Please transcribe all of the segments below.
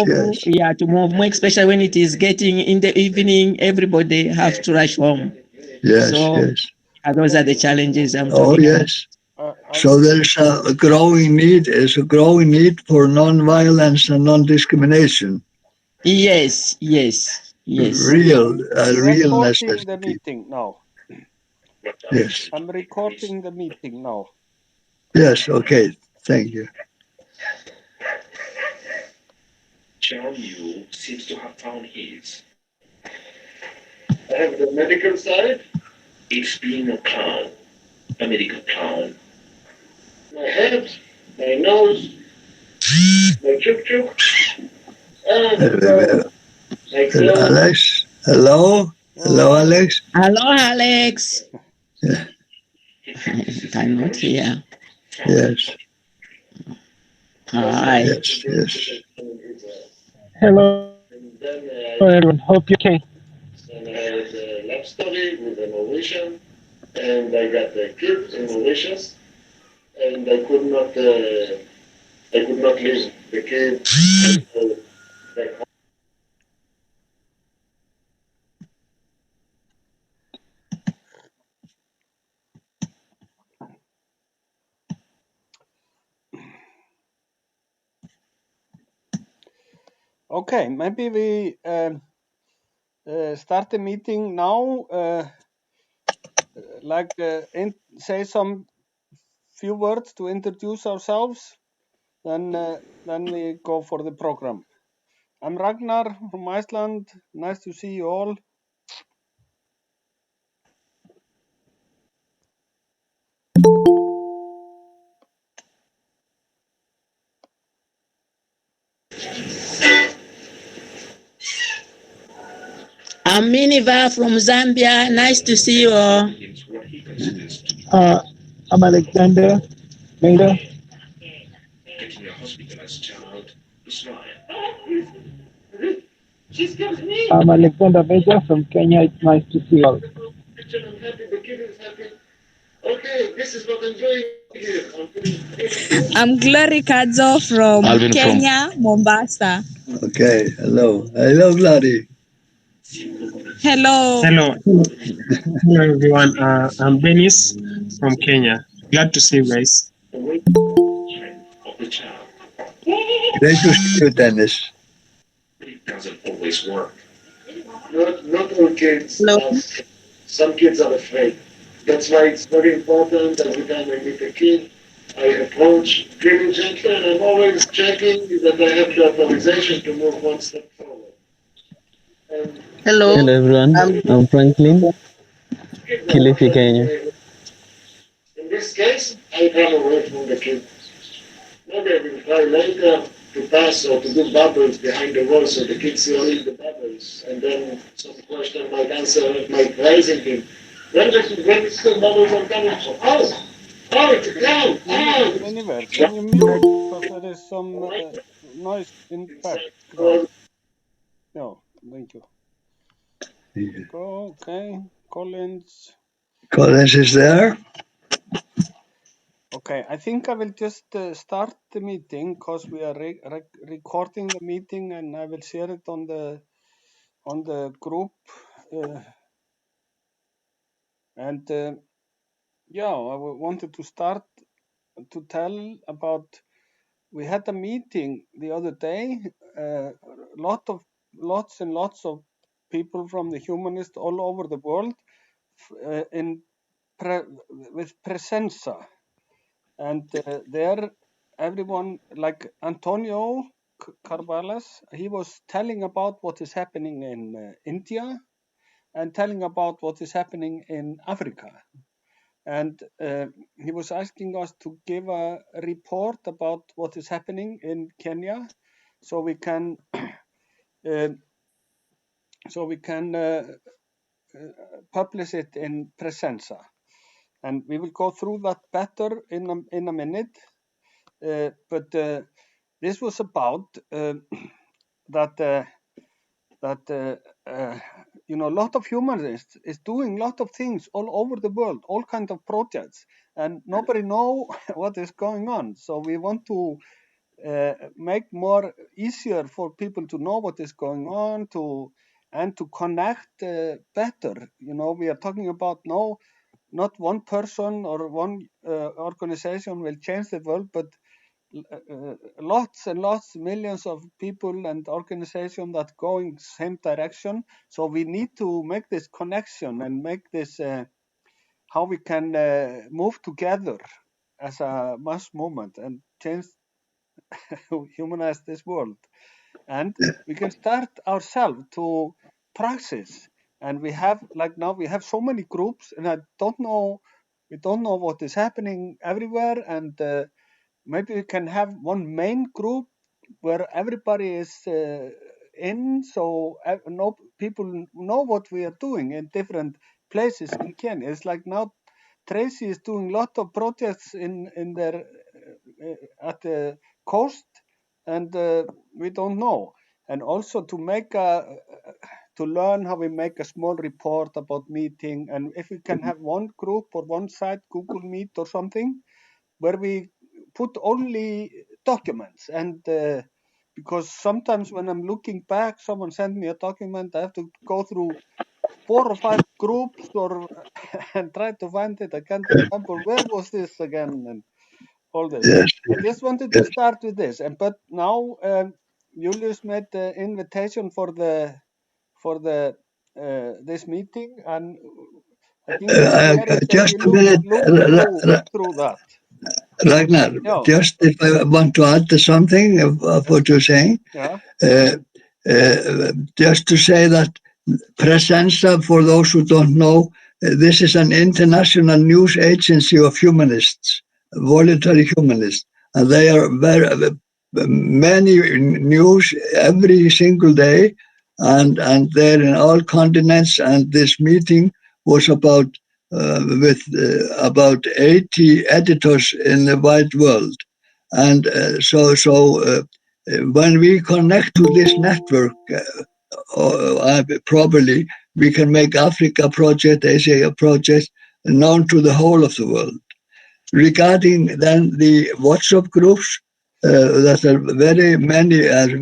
yes. Yeah, to move more, especially when it is getting in the evening, everybody have to rush home. Yes, So yes. those are the challenges I'm Oh, talking about. yes. So there's a growing need for non-violence and non-discrimination. Yes, yes, yes. A I'm real recording the necessity. meeting now. Yes. I'm recording the meeting now. Yes. Okay. Thank you. John Yu seems to have found his. I have the medical side. It's being a clown, a medical clown. My head, my nose, my chuk chuk, and my clothes. Alex. Hello. Hello, Alex. Hello, Alex. Yeah. Cannot hear. Yes. Hi. Yes. Yes. Hello, everyone. Hope you're okay. And I had a love story with a Mauritian, and I got a kid in Mauritius, and I could not leave the kid back home. Okay, maybe we start the meeting now. Say some few words to introduce ourselves. Then we go for the program. I'm Ragnar from Iceland. Nice to see you all. I'm Miniva from Zambia. Nice to see you all. I'm Alexander Maida. Getting a hospitalized child to smile. I'm Alexander Maida from Kenya. It's nice to see you all. I'm happy, the kid is happy. Okay, this is what I'm doing here. I'm Glory Kadzo from Alvin Kenya, Mombasa. Okay. Hello. Hello, Gladys. Hello. Hello. Hello, everyone. I'm Dennis from Kenya. Glad to see you guys. Of the child. Great to see you, Dennis. It doesn't always work. Not all kids Hello. are. Some kids are afraid. That's why it's very important every time I meet a kid, I approach really gently, and I'm always checking that I have the authorization to move one step forward. And Hello. Hello everyone, I'm Franklin, kids are Kilifi, afraid. Kenya. In this case, I run away from the kid. Maybe I will try later to pass or to do bubbles behind the wall so the kids see only the bubbles, and then some question might answer by praising him. When is the bubbles are coming from? Oh, it's a clown! Oh! Anywhere, can you mute? Because there is some noise in background. No, thank you. Go, okay. Collins. Collins is there. Okay, I think I will just start the meeting because we are recording the meeting, and I will share it on the group. Yeah, I wanted to start to tell about. We had a meeting the other day. Lots and lots of people from the humanists all over the world with Presenza. And there, everyone, like Antonio Carvalhas, he was telling about what is happening in India and telling about what is happening in Africa. And he was asking us to give a report about what is happening in Kenya, so we can publish it in Presenza. And we will go through that better in a minute. But this was about that a lot of humanists is doing a lot of things all over the world, all kinds of projects, and nobody know what is going on. So we want to make more easier for people to know what is going on and to connect better. You know, we are talking about not one person or one organization will change the world, but lots and lots, millions of people and organizations that go in same direction. So we need to make this connection and make this how we can move together as a mass movement and change, humanize this world. And we can start ourselves to practice. And we have, like now, we have so many groups, and we don't know what is happening everywhere. And maybe we can have one main group where everybody is in, so people know what we are doing in different places in Kenya. It's like now Tracy is doing a lot of projects in their at the coast, and we don't know. And also to make to learn how we make a small report about meeting, and if we can have one group or one site, Google Meet or something, where we put only documents. And because sometimes when I'm looking back, someone sent me a document, I have to go through 4 or 5 groups or and try to find it. I can't remember where was this again and all this. Yes, I just wanted to start with this, but now Julius made the invitation for the this meeting, and I think the idea is that just we a minute, look through that. Ragnar. Yeah. Just if I want to add to something of what you're saying, Yeah. just to say that Presenza, for those who don't know, this is an international news agency of humanists, voluntary humanists, and they are many news every single day, and they're in all continents. And this meeting was about with about 80 editors in the wide world, and so when we connect to this network. Probably we can make Africa project, Asia project known to the whole of the world. Regarding then the WhatsApp groups, that are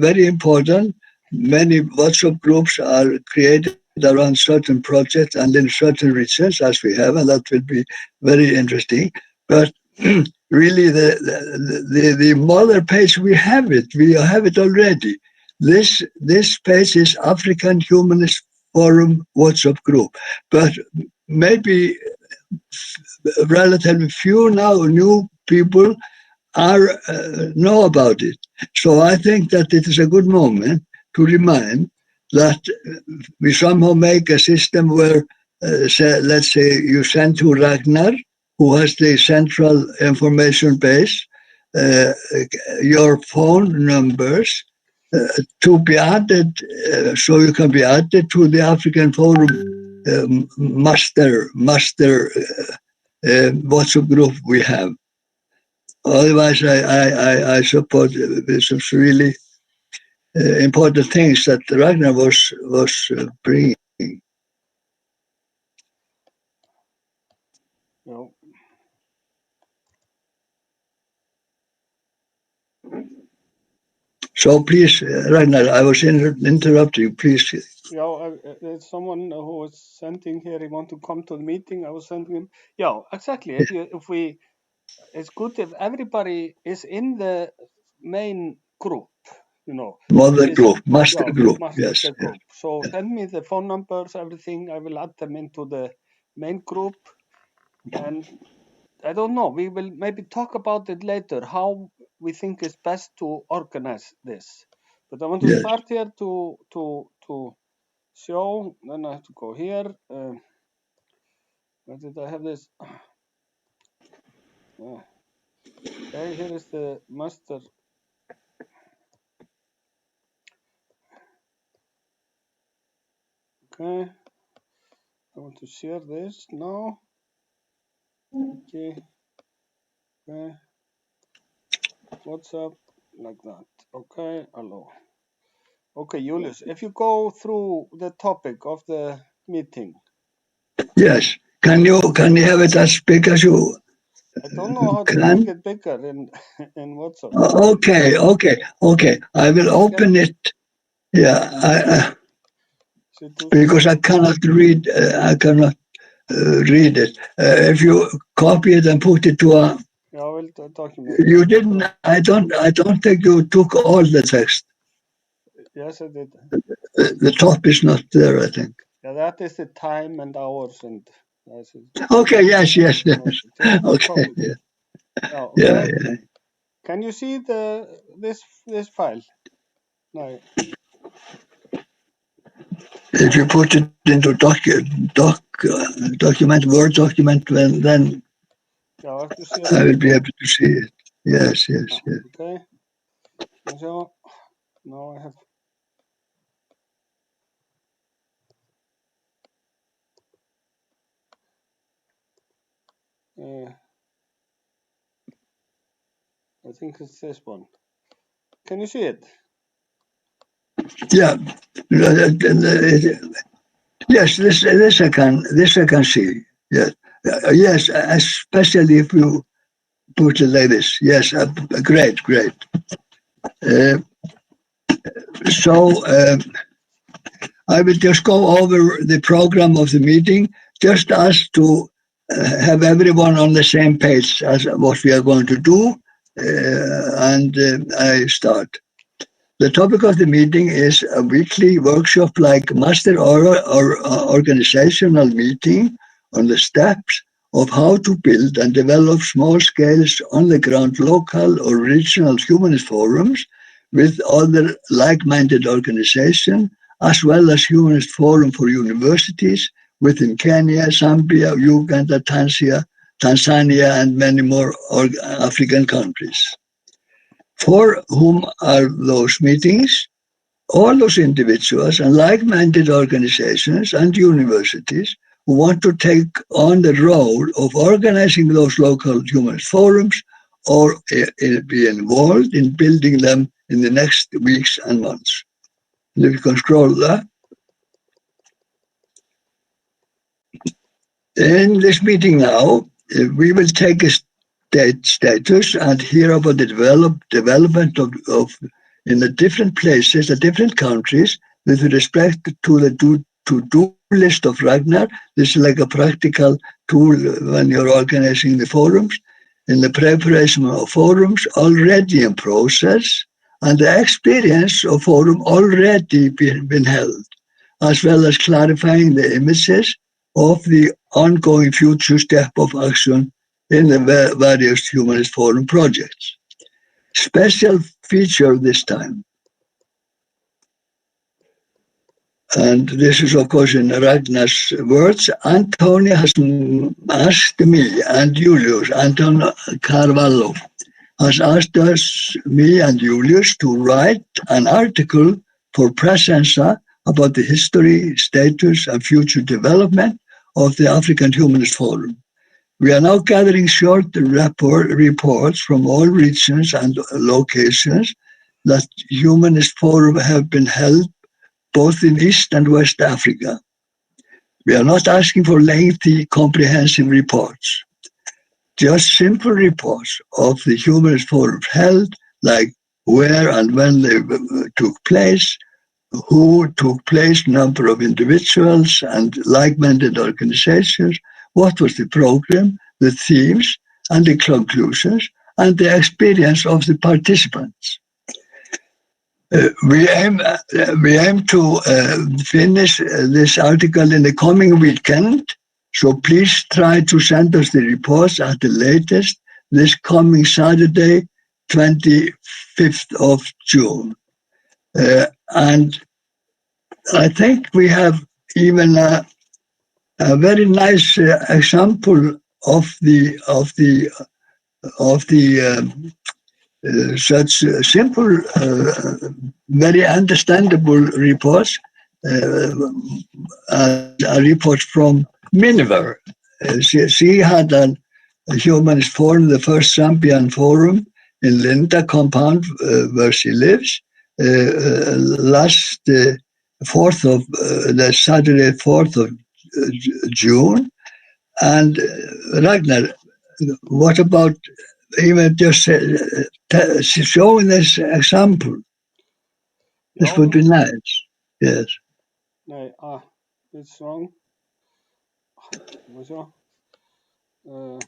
very important. Many WhatsApp groups are created around certain projects and in certain regions, as we have, and that will be very interesting. But really, the mother page, we have it already. This page is African Humanist Forum WhatsApp group, but maybe relatively few now new people are know about it. So I think that it is a good moment to remind that we somehow make a system where, let's say, you send to Ragnar, who has the central information base, your phone numbers to be added, so you can be added to the African Forum master WhatsApp group we have. Otherwise, I suppose this is really important things that Ragnar was bringing. No. So please, Ragnar, I was interrupting. Please. Yeah, there's someone who was sending here. He want to come to the meeting. I was sending him. Yeah, exactly. If we, it's good if everybody is in the main group. You know, Mother group, master group. Master Yes. group. So send me the phone numbers, everything. I will add them into the main group. And I don't know. We will maybe talk about it later. How we think is best to organize this. But I want to start here to show. Then I have to go here. Where did I have this? Okay, here is the master. Okay, I want to share this now. Okay, WhatsApp like that. Okay, hello. Okay, Julius, if you go through the topic of the meeting. Yes. Can you have it as big as you I don't know how to Can? make it bigger in WhatsApp. Okay. I will open it. Yeah, because I cannot read. I cannot read it. If you copy it and put it to a. Yeah, I will document. You didn't. I don't think you took all the text. Yes, I did. The top is not there, I think. Yeah, that is the time and hours and. Okay. Yes. Just Okay. copy. Oh, Yeah. Can you see this file? No. If you put it into document, Word document, then Yeah, I have to see I will be able to see it. Yes. Okay. So now I have. I think it's this one. Can you see it? Yeah. Yes, this I can see. Yes. Yes, especially if you put it like this. Yes, great. So I will just go over the program of the meeting, just as to have everyone on the same page as what we are going to do. I start. The topic of the meeting is a weekly workshop-like master or organizational meeting on the steps of how to build and develop small-scale, on-the-ground local or regional humanist forums with other like-minded organizations, as well as humanist forum for universities within Kenya, Zambia, Uganda, Tanzania, and many more African countries. For whom are those meetings? All those individuals and like-minded organizations and universities who want to take on the role of organizing those local humanist forums or be involved in building them in the next weeks and months. And if you can scroll that. In this meeting now, we will take a status and hear about the development of in the different places, the different countries, with respect to the to-do list of Ragnar. This is like a practical tool when you're organizing the forums, in the preparation of forums already in process, and the experience of forum already been held, as well as clarifying the images of the ongoing future step of action in the various humanist forum projects. Special feature this time, and this is of course in Ragnar's words, Antonia has asked me and Julius, Anton Carvalho, has asked me and Julius to write an article for Presenza about the history, status, and future development of the African Humanist Forum. We are now gathering short reports from all regions and locations that Humanist Forum have been held both in East and West Africa. We are not asking for lengthy, comprehensive reports, just simple reports of the Humanist Forums held, like where and when they took place, who took place, number of individuals and like-minded organizations, what was the program, the themes and the conclusions, and the experience of the participants. We aim to finish this article in the coming weekend, so please try to send us the reports at the latest this coming Saturday, 25th of June. And I think we have even a very nice example of such simple, very understandable reports. A report from Miniver. She had a humanist forum, the first Zambian forum in Linda compound where she lives. Last 4th of the Saturday, 4th of June, and Ragnar, what about even just showing this example? This would be nice. Yes. Nei, it's wrong. Má sjá. No,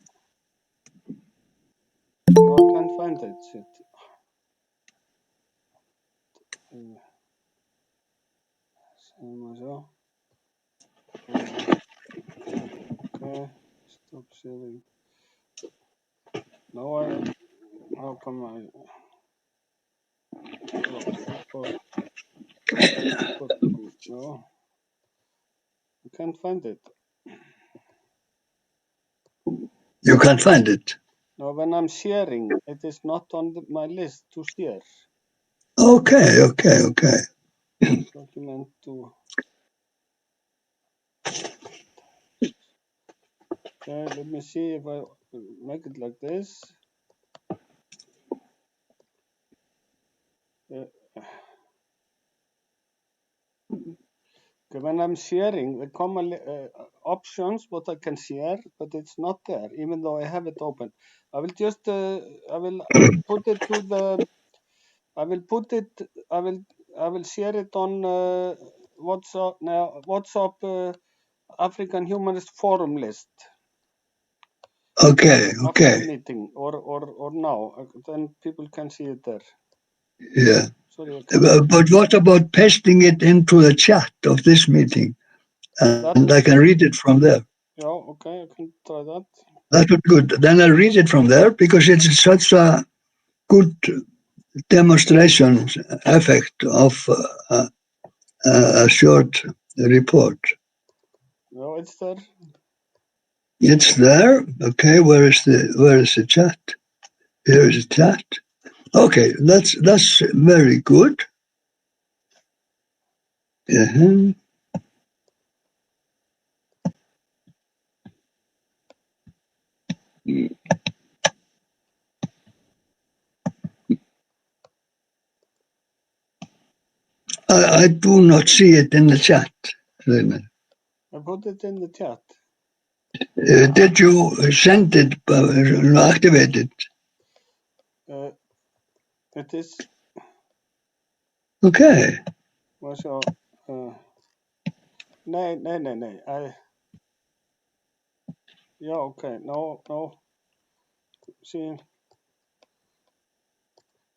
I can't find it. Shit. Má sjá. Okay, stop sharing. No, how come no, I can't find it. You can't find it. No, when I'm sharing, it is not on my list to share. Okay. Document to. Okay, let me see if I make it like this. Okay, when I'm sharing, the common options what I can share, but it's not there, even though I have it open. I will just I will put it to the. I will share it on WhatsApp now. WhatsApp African Humanist Forum list. Okay. After the meeting or now, then people can see it there. Yeah. Sorry. But what about pasting it into the chat of this meeting? And I can read it from there. Yeah, okay, I can try that. That would be good. Then I'll read it from there because it's such a good demonstration effect of a short report. No, it's there. It's there. Okay, where is the chat? Here is the chat. Okay, that's very good. Uh-huh. I do not see it in the chat. I put it in the chat. Did you send it, activate it? It is. Okay. So, no. Yeah, okay. No. See.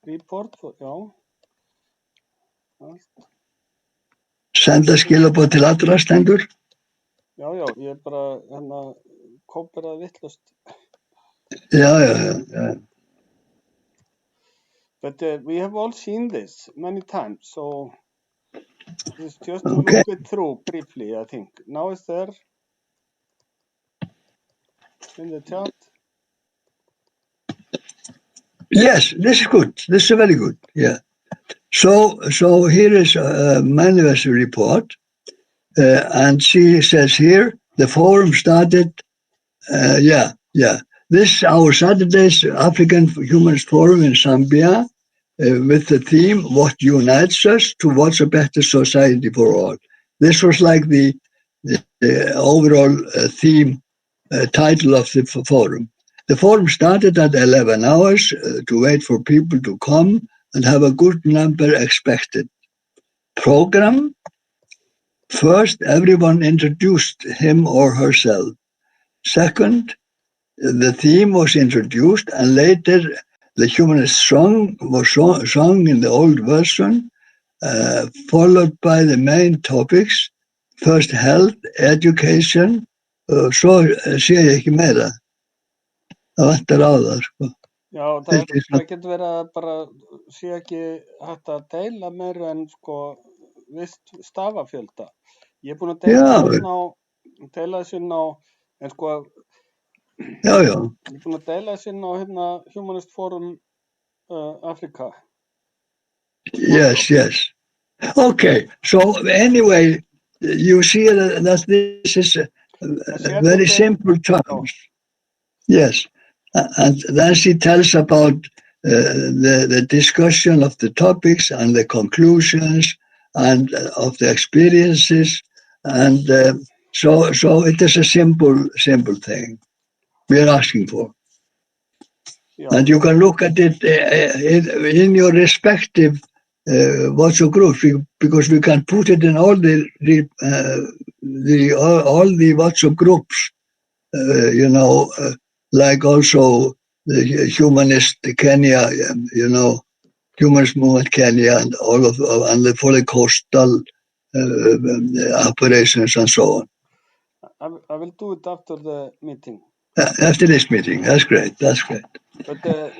Report for, já. Senda skilaboð til allra stendur? Já, ég bara kóperaði vitlaust. Yeah. But we have all seen this many times, so it's just to look it through briefly, I think. Now it's there in the chat. Yes, this is good. This is very good. Yeah. So here is Manuel's report, and she says here the forum started. This our Saturday's African Humanist Forum in Zambia with the theme "What Unites Us Towards a Better Society for All." This was like the overall theme title of the forum. The forum started at 11 hours to wait for people to come and have a good number expected. Program. First, everyone introduced him or herself. Second, the theme was introduced, and later the humanist song was sung in the old version, followed by the main topics. First, health, education, svo sé ég ekki meira. Það vantar á það, sko. Já, það getur verið að bara sé ekki hægt að deila meira en sko vist stafafjölda. Ég er búin að deila þessu inn á en sko ég er búin að deila þessu inn á hérna Humanist Forum Africa. Yes. Okay, so anyway, you see that this is very simple terms. Yes, and then she tells about the discussion of the topics and the conclusions and of the experiences, and so it is a simple thing we are asking for. And you can look at it in your respective WhatsApp groups, because we can put it in all the WhatsApp groups. Like also the Humanist Kenya, Humanist Movement Kenya, and all of and the fully coastal operations and so on. I will do it after the meeting. After this meeting, that's great. That's great. But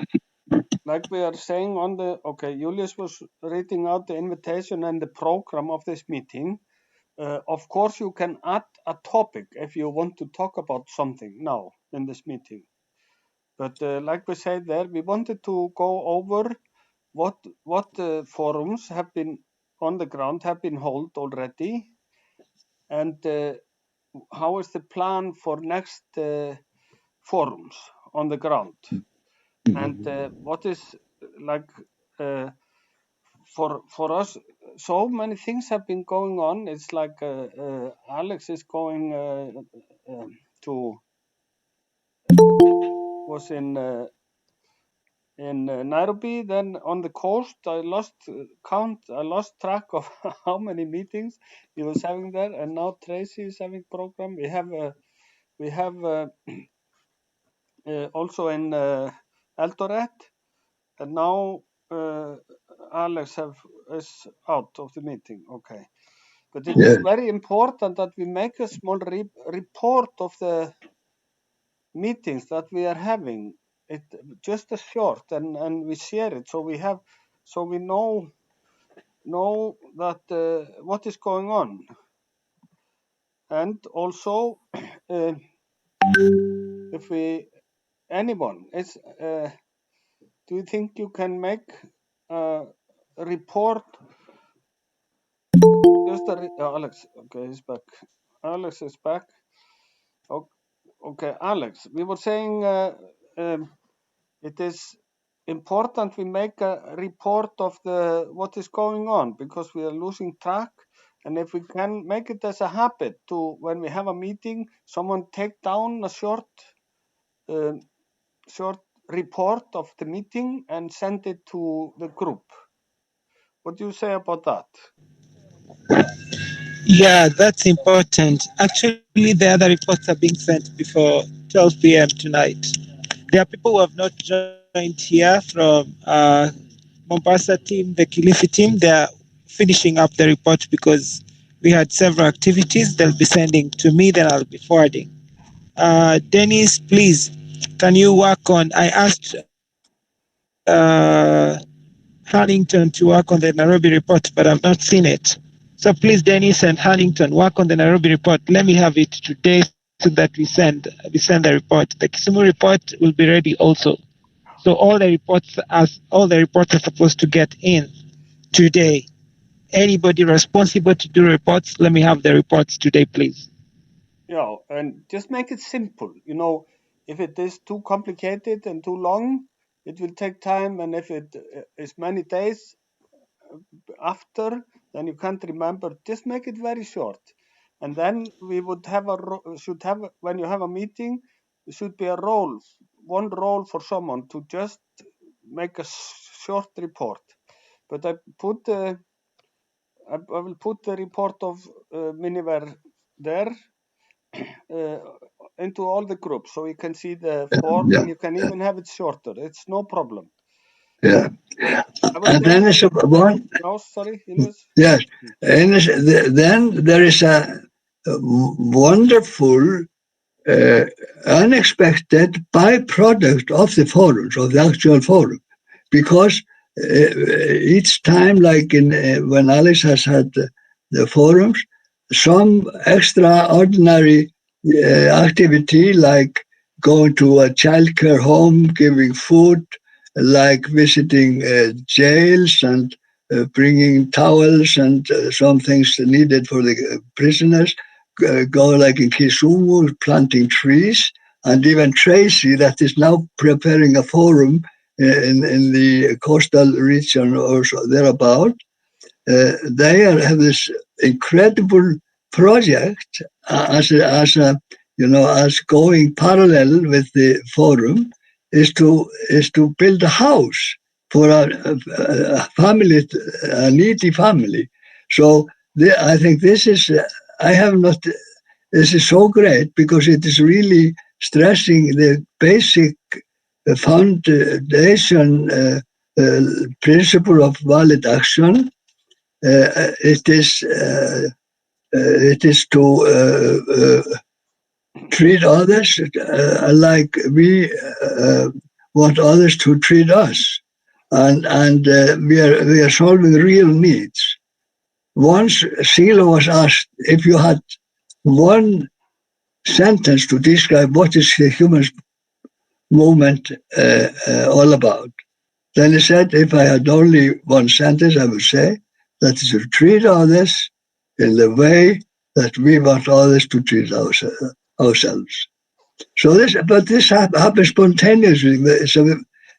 like we are saying on the Julius was reading out the invitation and the program of this meeting. Of course, you can add a topic if you want to talk about something now in this meeting. But like we said there, we wanted to go over what forums have been on the ground, have been held already, and how is the plan for next forums on the ground, and what is like for us. So many things have been going on. It's like Alex is going to was in Nairobi, then on the coast. I lost track of how many meetings he was having there, and now Tracy is having program. We have also in Eldoret, and now Alex is out of the meeting. Okay, but it is very important that we make a small report of the meetings that we are having. It just a short, and we share it, so we know that what is going on. And also if anyone is do you think you can make a report? Just Alex, okay, he's back. Alex is back. Okay, Alex, we were saying it is important we make a report of what is going on, because we are losing track. And if we can make it as a habit to, when we have a meeting, someone take down a short report of the meeting and send it to the group. What do you say about that? Yeah, that's important. Actually, the other reports are being sent before 12 p.m. tonight. There are people who have not joined here from Mombasa team, the Kilifi team. They are finishing up the report because we had several activities. They'll be sending to me, then I'll be forwarding. Dennis, please, can you work on? I asked Huntington to work on the Nairobi report, but I've not seen it. So please, Dennis and Huntington, work on the Nairobi report. Let me have it today so that we send the report. The Kisumu report will be ready also. So all the reports are supposed to get in today. Anybody responsible to do reports, let me have the reports today, please. Yeah, and just make it simple. If it is too complicated and too long, it will take time, and if it is many days after, then you can't remember. Just make it very short, and then we would have when you have a meeting, there should be one role for someone to just make a short report. But I will put the report of Miniver there into all the groups, so you can see the form, and you can even have it shorter. It's no problem. Yeah. And then it's one. Oh, sorry, Ines. Yes. Then there is a wonderful, unexpected byproduct of the forums, of the actual forum, because each time, like when Alice has had the forums, some extraordinary activity, like going to a childcare home, giving food, like visiting jails and bringing towels and some things needed for the prisoners, go like in Kisumu, planting trees, and even Tracy, that is now preparing a forum in the coastal region or so thereabout. They have this incredible project as going parallel with the forum, is to build a house for a family, a needy family. So I think this is I have not. This is so great because it is really stressing the basic foundation principle of valid action. It is to treat others like we want others to treat us, and we are solving real needs. Once Sila was asked if you had one sentence to describe what is the human movement all about, then he said, if I had only one sentence, I would say that is to treat others in the way that we want others to treat ourselves. So this happens spontaneously. It's a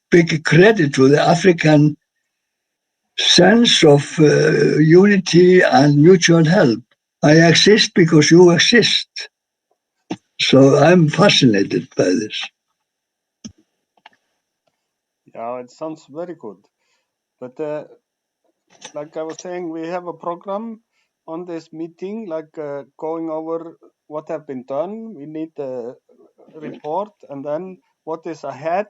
big credit to the African sense of unity and mutual help. I exist because you exist. So I'm fascinated by this. Yeah, it sounds very good. But like I was saying, we have a program on this meeting, like going over what have been done. We need a report, and then what is ahead.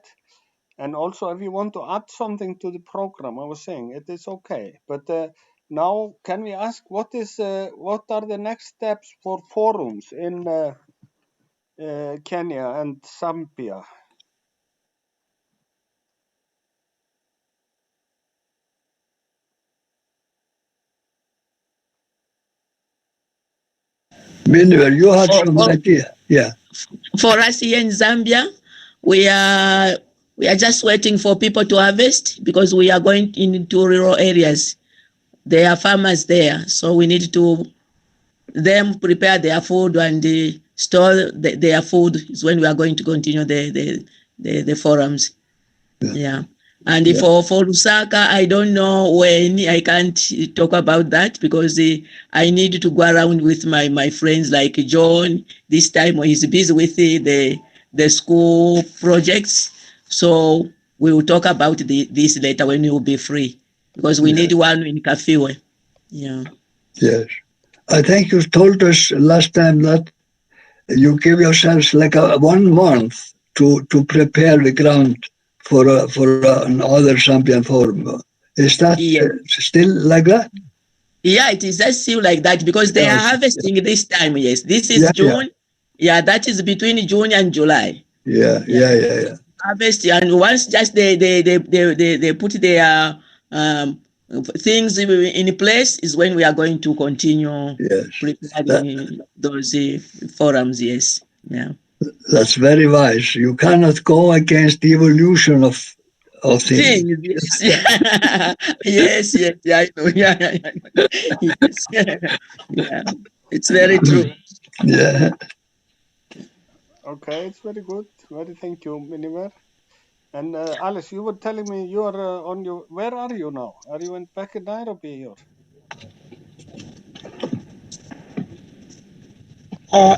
And also, if you want to add something to the program, I was saying it is okay. But now, can we ask what are the next steps for forums in Kenya and Zambia? Miniver, you had some idea. Yeah. For us here in Zambia, we are just waiting for people to harvest because we are going into rural areas. There are farmers there, so we need to them prepare their food and store their food. Is when we are going to continue the forums. Yeah. And for Lusaka, I don't know when. I can't talk about that because I need to go around with my friends like John. This time he's busy with the school projects. So we will talk about this later when we will be free because we need one in Kafiwe. Yeah. Yes. I think you told us last time that you give yourselves like 1 month to prepare the ground for another Zambian forum. Is that still like that? Yeah, it is just still like that because they are harvesting this time. Yes, this is June. Yeah, that is between June and July. Yeah. Harvest, and once just they put their things in place is when we are going to continue preparing those forums. Yes, yeah. That's very wise. You cannot go against the evolution of things. Yes, I know. Yeah. Yes. Yeah, it's very true. Yeah. Okay, it's very good. Very thank you, Miniver. And Alice, you were telling me you are on your. Where are you now? Are you back in Nairobi? Or?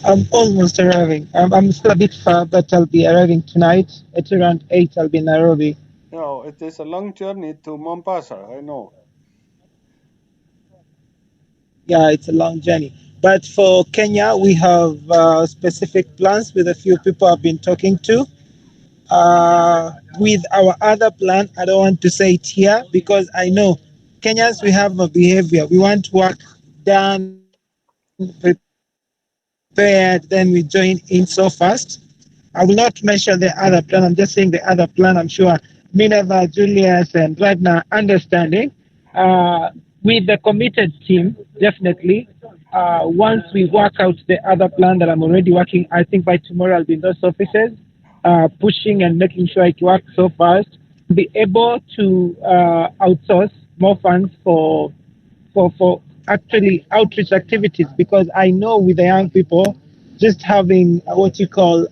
I'm almost arriving. I'm still a bit far, but I'll be arriving tonight. At around 8, I'll be in Nairobi. No, it is a long journey to Mombasa, I know. Yeah, it's a long journey. But for Kenya, we have specific plans with a few people I've been talking to. With our other plan, I don't want to say it here because I know Kenyans, we have a behavior. We want work done, prepared, then we join in so fast. I will not mention the other plan. I'm just saying the other plan. I'm sure Minerva, Julius, and right now understanding. With the committed team, definitely. Once we work out the other plan that I'm already working, I think by tomorrow I'll be in those offices, pushing and making sure it works so fast. Be able to outsource more funds for actually outreach activities because I know with the young people, just having what you call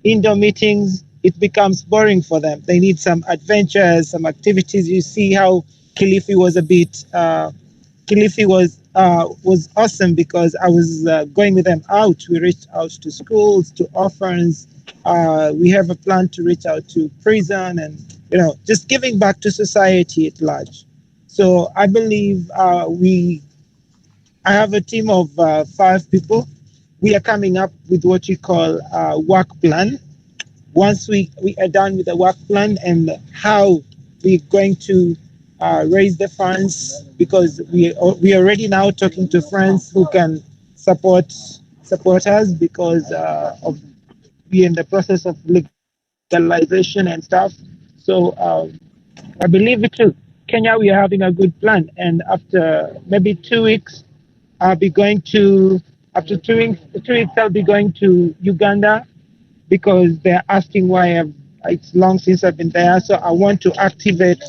indoor meetings, it becomes boring for them. They need some adventures, some activities. You see how Kilifi was a bit Kilifi was awesome because I was going with them out. We reached out to schools, to orphans. We have a plan to reach out to prison, and just giving back to society at large. So I believe I have a team of 5 people. We are coming up with what we call a work plan. Once we are done with the work plan and how we're going to raise the funds, because we are already now talking to friends who can support us, because of we in the process of legalization and stuff. So I believe it too. Kenya, we are having a good plan, and after maybe 2 weeks, I'll be going to after 2 weeks I'll be going to Uganda, because they're asking why it's long since I've been there. So I want to activate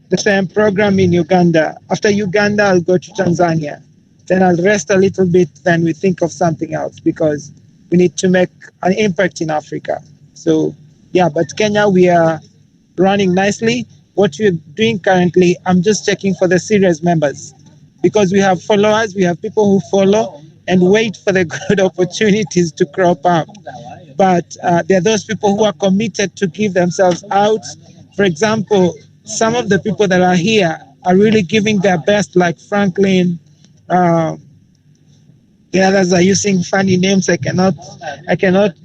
the same program in Uganda. After Uganda, I'll go to Tanzania. Then I'll rest a little bit. Then we think of something else, because we need to make an impact in Africa. So yeah, but Kenya, we are running nicely. What we're doing currently, I'm just checking for the serious members, because we have followers, we have people who follow and wait for the good opportunities to crop up. But there are those people who are committed to give themselves out. For example, some of the people that are here are really giving their best, like Franklin. Uh, the others are using funny names. I cannot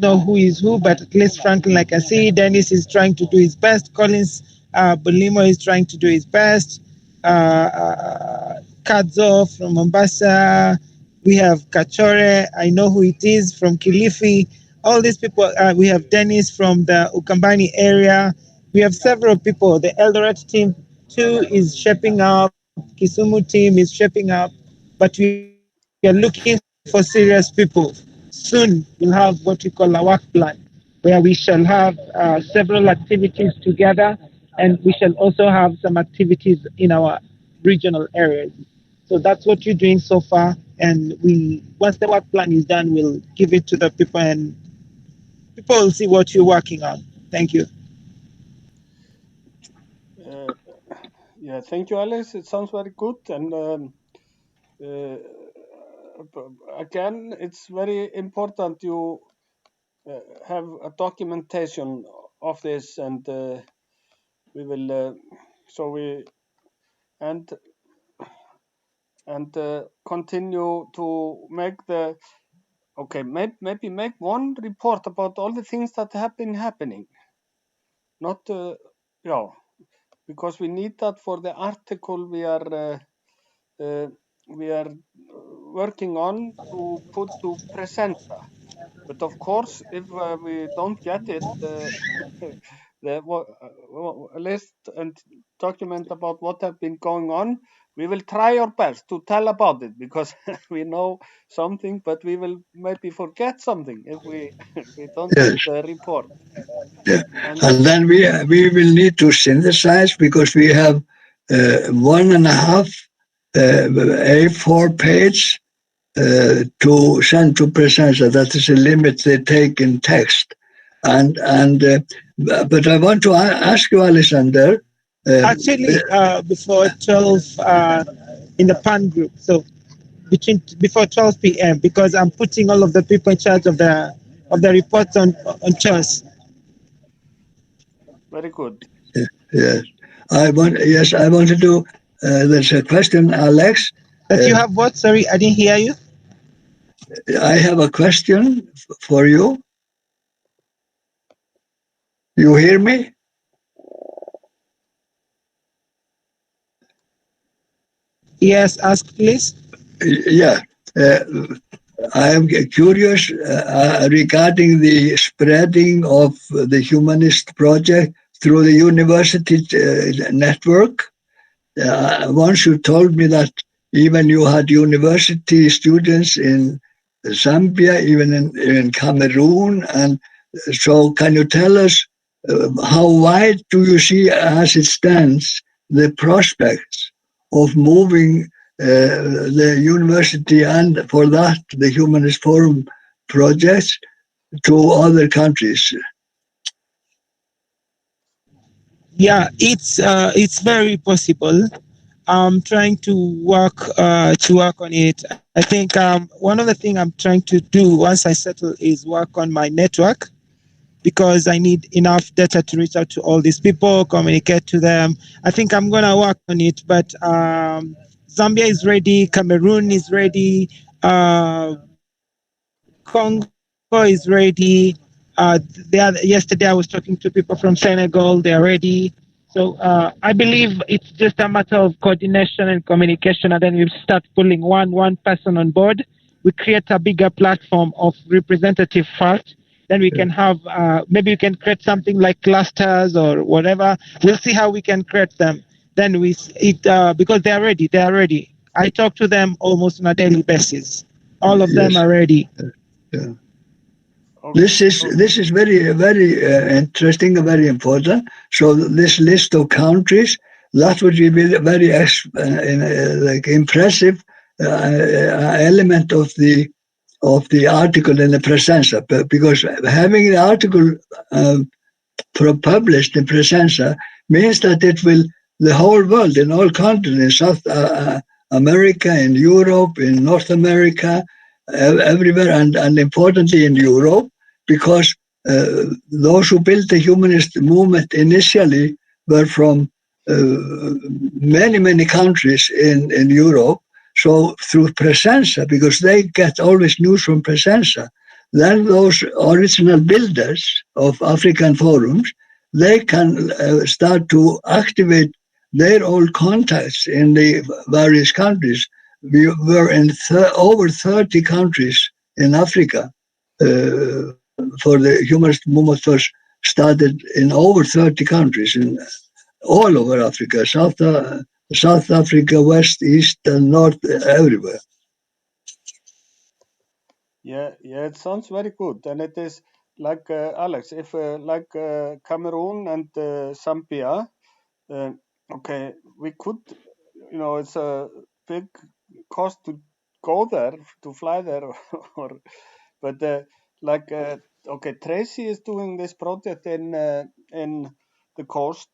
know who is who, but at least Franklin, I can see. Dennis is trying to do his best. Collins Bolimo is trying to do his best. Kadzo from Mombasa. We have Kachore. I know who it is, from Kilifi. All these people. We have Dennis from the Ukambani area. We have several people. The Eldoret team too is shaping up. Kisumu team is shaping up. But we are looking for serious people. Soon we'll have what we call a work plan, where we shall have several activities together, and we shall also have some activities in our regional areas. So that's what you're doing so far. And once the work plan is done, we'll give it to the people, and people will see what you're working on. Thank you. Uh, yeah, thank you, Alice. It sounds very good. And again, it's very important you have a documentation of this, and we will continue to make maybe make one report about all the things that have been happening. Not because we need that for the article we are working on to put to presenter. But of course, if we don't get it, the list and document about what have been going on, we will try our best to tell about it, because we know something, but we will maybe forget something if we we don't Yes. get the report. Yeah. And then we will need to synthesize, because we have 1.5 A4 page to send to presenter. That is a limit they take in text. But I want to ask you, Alexander. Actually, before 12 in the PAN group. So before 12 p.m., because I'm putting all of the people in charge of the reports on choice. Very good. Yes, I wanted to. There's a question, Alex. That you have what? Sorry, I didn't hear you. I have a question for you. You hear me? Yes, ask please. Yeah. I am curious regarding the spreading of the humanist project through the university network. Once you told me that even you had university students in Zambia, even in Cameroon. And so can you tell us how wide do you see, as it stands, the prospects of moving the university and, for that, the Humanist Forum projects to other countries? Yeah, it's very possible. I'm trying to work on it. I think one of the things I'm trying to do once I settle is work on my network, because I need enough data to reach out to all these people, communicate to them. I think I'm gonna work on it, but Zambia is ready, Cameroon is ready, Congo is ready. Yesterday I was talking to people from Senegal, they're ready. So I believe it's just a matter of coordination and communication, and then we start pulling one person on board. We create a bigger platform of representative first. Then we can have maybe we can create something like clusters or whatever. We'll see how we can create them. Then because they are ready. They are ready. I talk to them almost on a daily basis. All of them Yes. are ready. Yeah. Okay. This is very interesting and very important. So this list of countries, that would be very like impressive element of the article in the Presenza, because having the article published in Presenza means that it will the whole world in all continents, South America, in Europe, in North America, everywhere, and importantly in Europe, because those who built the humanist movement initially were from many countries in Europe. So through Presenza, because they get always news from Presenza, then those original builders of African forums, they can start to activate their old contacts in the various countries. We were in over 30 countries in Africa for the humanist movement was started in over 30 countries in all over Africa, South Africa, West, East, and North, everywhere. Yeah, it sounds very good, and it is like Alex, if like Cameroon and Zambia, uh, okay, we could, it's a big cost to go there, to fly there, or, but like okay, Tracy is doing this project in the coast,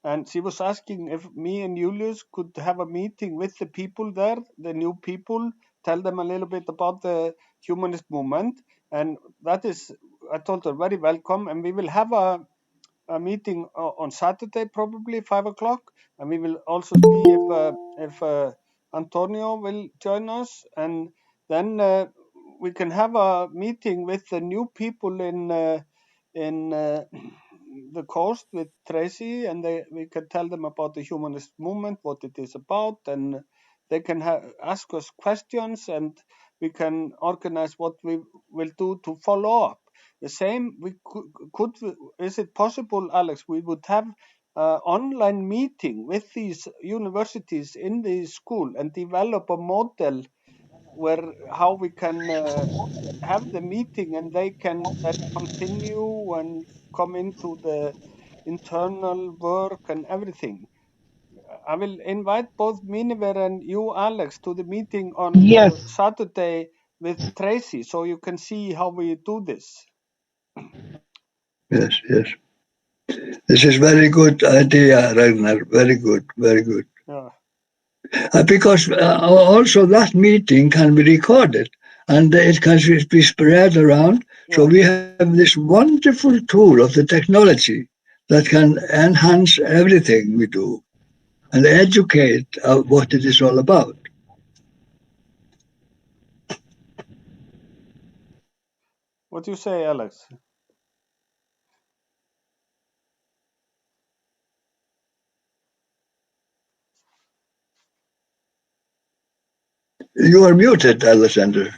and she was asking if me and Julius could have a meeting with the people there, the new people, tell them a little bit about the humanist movement, and that is, I told her, very welcome, and we will have a meeting on Saturday, probably 5 o'clock, and we will also see if Antonio will join us, and then we can have a meeting with the new people in the coast with Tracy, and we can tell them about the humanist movement, what it is about, and they can ask us questions, and we can organize what we will do to follow up. The same we could is it possible, Alex, we would have online meeting with these universities in the school and develop a model where how we can have the meeting and they can then continue and come into the internal work and everything. I will invite both Miniver and you, Alex, to the meeting on Yes. Saturday with Tracy so you can see how we do this. Yes, yes. This is very good idea, Ragnar. Very good, very good. Yeah. Because also that meeting can be recorded and it can be spread around. So Yeah. we have this wonderful tool of the technology that can enhance everything we do and educate what it is all about. What do you say, Alex? You are muted, Alexander.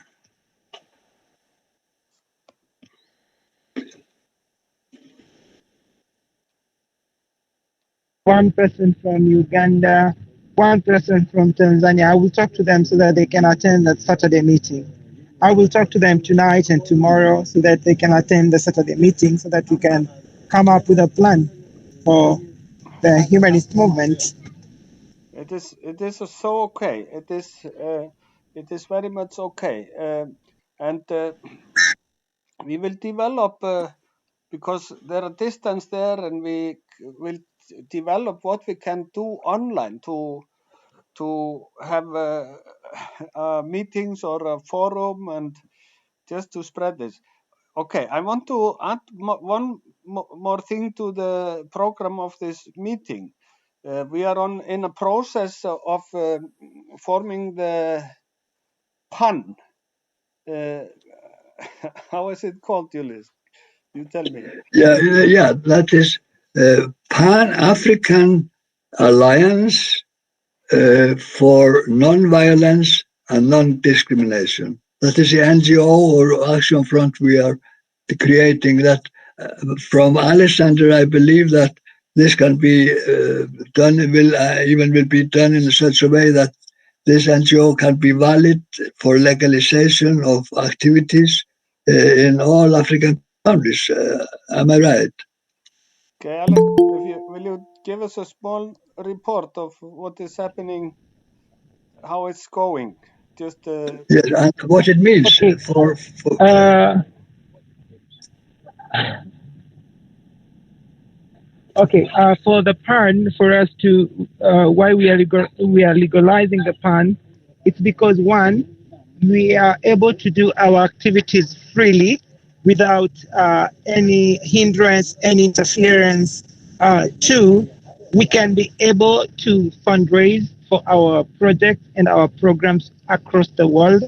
One person from Uganda, one person from Tanzania. I will talk to them so that they can attend that Saturday meeting. I will talk to them tonight and tomorrow so that they can attend the Saturday meeting so that we can come up with a plan for the humanist movement. It is so okay. It is very much okay, and we will develop because there are distance there, and we will develop what we can do online to to have meetings or a forum and just to spread this. Okay, I want to add one more thing to the program of this meeting. We are in a process of forming the PAN. How is it called, Julius? You tell me. Yeah, that is Pan-African Alliance for Non-Violence and Non-Discrimination. That is the NGO or Action Front we are creating. That from Alexander, I believe that this can be done, will be done in such a way that this NGO can be valid for legalization of activities in all African countries. Am I right? Okay, Alex, will you give us a small report of what is happening, how it's going? Just Yes, and what it means Okay. for Okay, for the PAN, for us to why we are legalizing the PAN, it's because one, we are able to do our activities freely without any hindrance, any interference. Two, we can be able to fundraise for our projects and our programs across the world.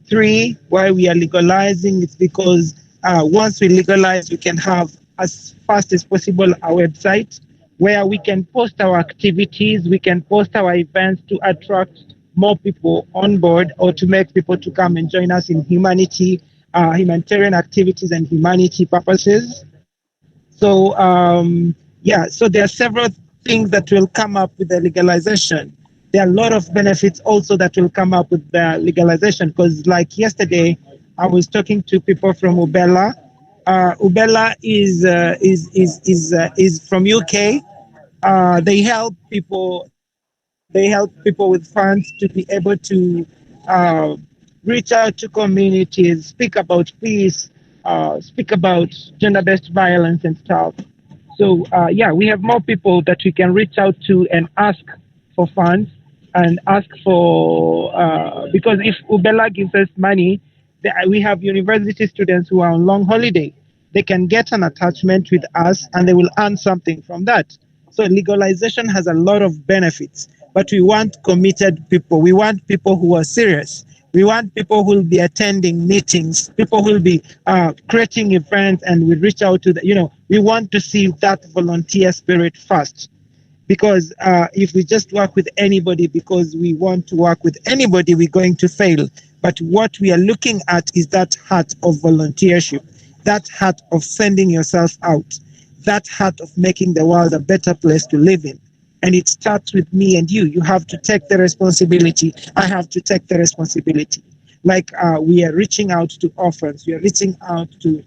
Three, why we are legalizing, it's because once we legalize, we can have as fast as possible our website where we can post our activities, we can post our events to attract more people on board or to make people to come and join us in humanitarian activities and humanity purposes. So so there are several things that will come up with the legalization. There are a lot of benefits also that will come up with the legalization because, like yesterday, I was talking to people from Ubella. Ubella is from UK. They help people. They help people with funds to be able to uh, reach out to communities, speak about peace, speak about gender-based violence and stuff. So we have more people that we can reach out to and ask for funds and ask for because if Ubella gives us money, we have university students who are on long holiday. They can get an attachment with us and they will earn something from that. So legalization has a lot of benefits, but we want committed people. We want people who are serious. We want people who will be attending meetings, people who will be creating events, and we reach out to we want to see that volunteer spirit first. Because if we just work with anybody because we want to work with anybody, we're going to fail. But what we are looking at is that heart of volunteership, that heart of sending yourself out, that heart of making the world a better place to live in. And it starts with me and you. You have to take the responsibility. I have to take the responsibility. Like we are reaching out to orphans, we are reaching out to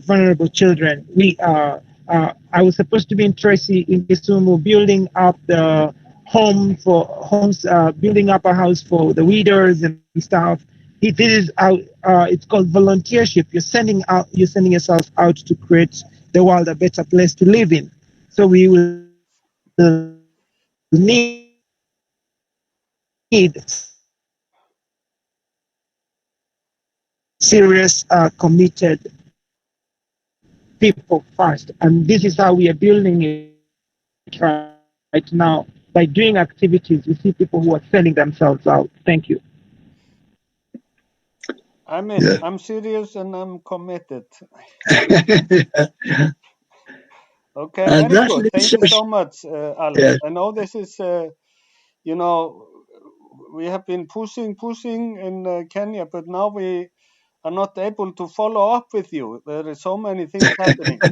vulnerable children. I was supposed to be in Tracy in Kisumu building up the building up a house for the widows and stuff. It's called volunteership. You're sending yourself out to create the world a better place to live in. So we will need serious, committed people first. And this is how we are building it right now. By doing activities, we see people who are selling themselves out. Thank you. I'm in. Yeah. I'm serious and I'm committed. Okay, And very that good. leads Thank you us, so much, Alex. yes, I know this is, we have been pushing in Kenya, but now we are not able to follow up with you. There is so many things happening,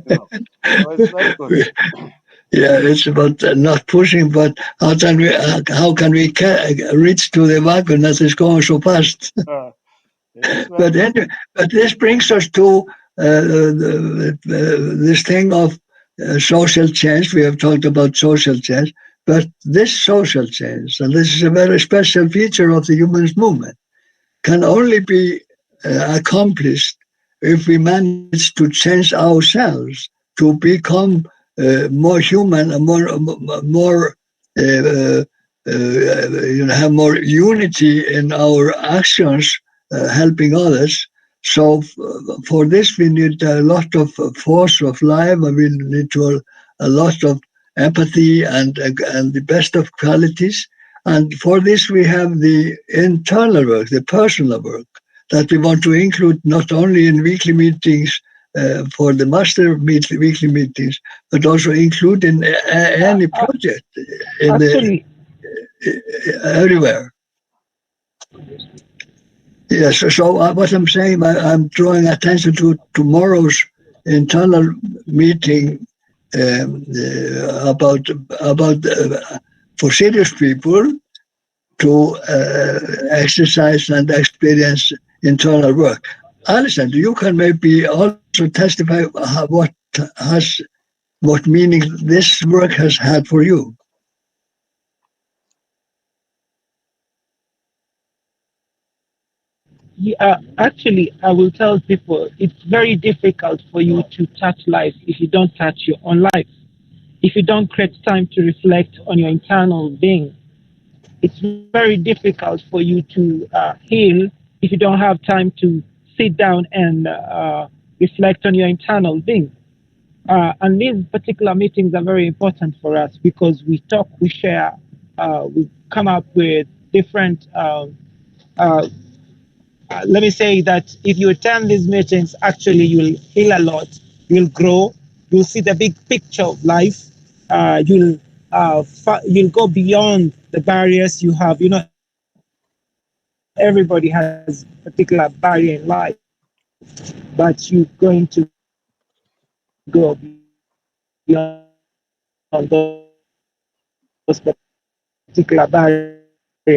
So it's very good. yeah, it's about not pushing, but how can we reach to the wagon that is going so fast? Yes, very But good. anyway, but this brings us to this thing of social change. We have talked about social change, but this social change, and this is a very special feature of the humanist movement, can only be accomplished if we manage to change ourselves to become more human, more have more unity in our actions, helping others. So for this, we need a lot of force of life, and we need a lot of empathy and the best of qualities. And for this, we have the internal work, the personal work that we want to include not only in weekly meetings for the master weekly meetings, but also include in any project in Actually, everywhere. Yes. So what I'm saying, I'm drawing attention to tomorrow's internal meeting about for serious people to exercise and experience internal work. Alexander, you can maybe also testify what meaning this work has had for you. yeah, actually, I will tell people it's very difficult for you to touch life if you don't touch your own life. If you don't create time to reflect on your internal being, it's very difficult for you to heal if you don't have time to sit down and reflect on your internal being. And these particular meetings are very important for us because we talk, we share, we come up with different. Uh, Let me say that if you attend these meetings, actually you'll heal a lot, you'll grow, you'll see the big picture of life, you'll go beyond the barriers you have. You know, everybody has particular barrier in life, but you're going to go beyond those particular barriers. So these meetings are very important. You can also say that you want to reach out to people before you reach out to yourself.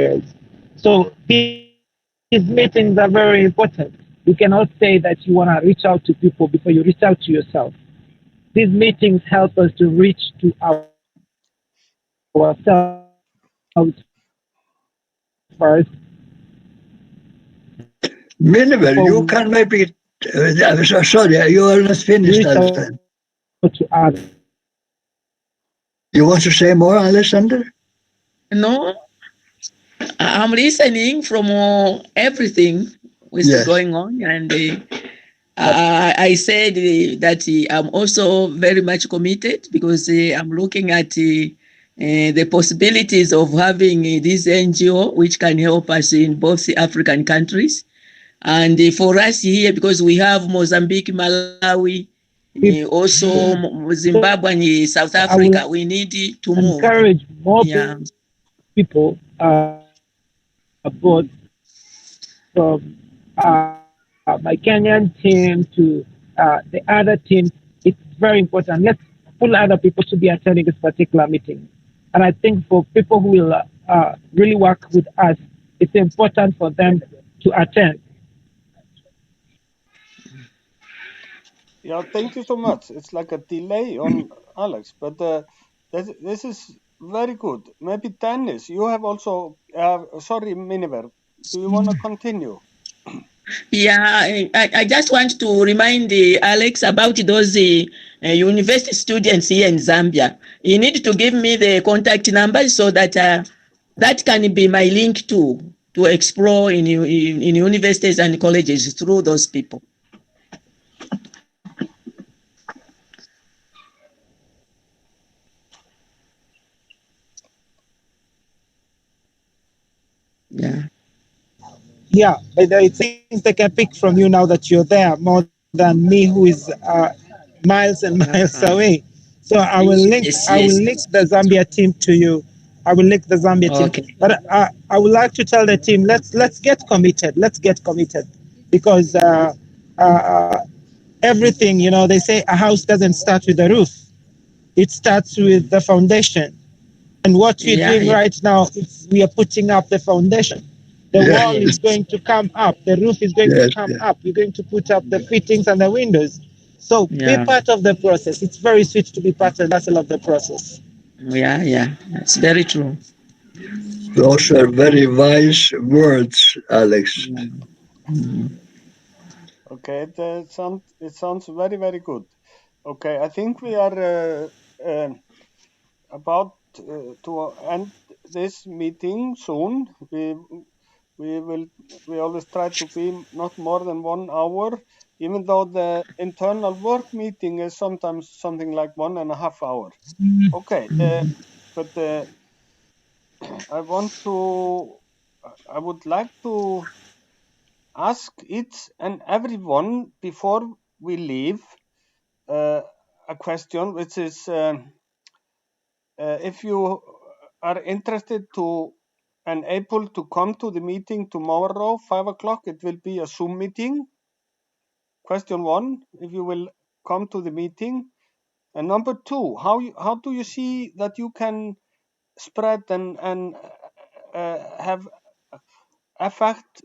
These meetings are very important. You cannot say that you want to reach out to people before you reach out to yourself. These meetings help us to reach to ourselves first, Minimal, before you we can maybe. Sorry, you are not finished, reach out Alexander. to others. You want to say more, Alexander? No, I'm listening from everything which is Yes. going on, and I said that I'm also very much committed because I'm looking at the possibilities of having this NGO which can help us in both the African countries. And for us here, because we have Mozambique, Malawi, also Zimbabwe and South So I will Africa, we need to move. encourage more Yeah. people, both from my Kenyan team to the other teams. It's very important. Let's pull other people to be attending this particular meeting. And I think for people who will really work with us, it's important for them to attend. Yeah, thank you so much. It's like a delay on Alex, but this is very good. Maybe Dennis, you have also. Sorry, Miniver. Do you want to continue? Yeah, I just want to remind Alex about those university students here in Zambia. You need to give me the contact numbers so that that can be my link to explore in universities and colleges through those people. Yeah. Yeah, but I think they can pick from you now that you're there more than me, who is miles and miles away. So Yes, I will yes. link the Zambia team to you. I will link the Zambia team. Okay. But I would like to tell the team, let's get committed. Let's get committed because uh, everything, you know, they say a house doesn't start with the roof. It starts with the foundation. And what we're Yeah, doing yeah, right now is we are putting up the foundation. The Yes. wall is yes, going to come up. The roof is going to Yes. come Yes. up. We're going to put up the fittings and the windows. So be yeah, part of the process. It's very sweet to be part and parcel of the process. yeah, yeah. That's very true. Those are very wise words, Alex. Yeah. Mhm. Okay, it sounds very very good. Okay, I think we are about to end this meeting soon. We always try to be not more than 1 hour, even though the internal work meeting is sometimes something like 1.5 hours. Okay, but I would like to ask each and everyone before we leave a question, which is if you are interested to and able to come to the meeting tomorrow, 5 o'clock, it will be a Zoom meeting. Question 1, if you will come to the meeting. And number 2, how do you see that you can spread and have affect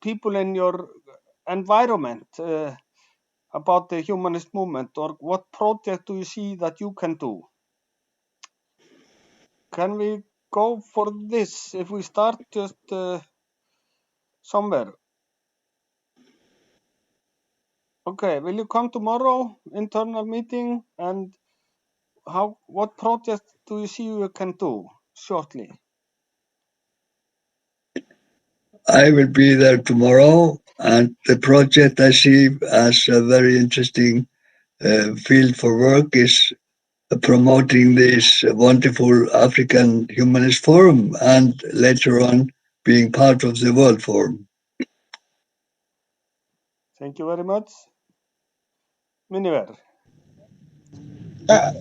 people in your environment about the humanist movement, or what project do you see that you can do? Can we go for this if we start just somewhere? Okay, will you come tomorrow, internal meeting, and what project do you see you can do shortly? I will be there tomorrow, and the project I see as a very interesting field for work is promoting this wonderful African Humanist Forum and later on being part of the World Forum. Thank you very much. Miniver Uh,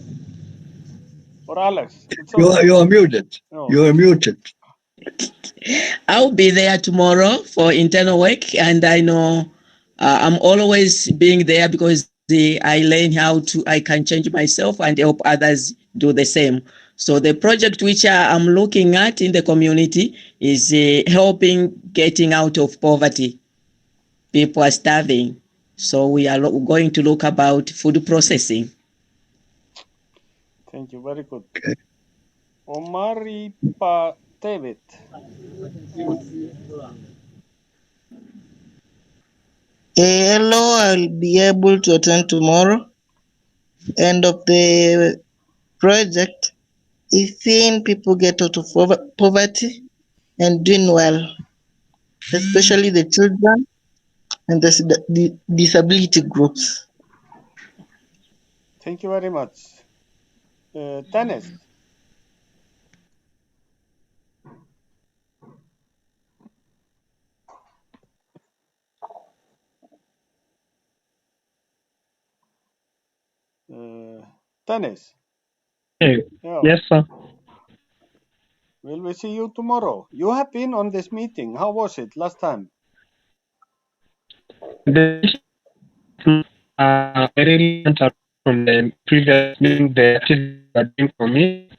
or Alex? It's You okay. are muted. No. You are muted. I'll be there tomorrow for internal work, and I know I'm always being there because I learn how I can change myself and help others do the same. So the project which I'm looking at in the community is helping getting out of poverty. People are starving, so we are going to look about food processing. Thank you. Very good. Okay. Omaripa David. Hello, I'll be able to attend tomorrow. End of the project is seeing people get out of poverty and doing well, especially the children and the disability groups. Thank you very much. Dennis. Dennis. Hey, Yeah. yes, sir. Will we see you tomorrow? You have been on this meeting. How was it last time? I really learned a lot from the previous meeting, the activities you were doing for me.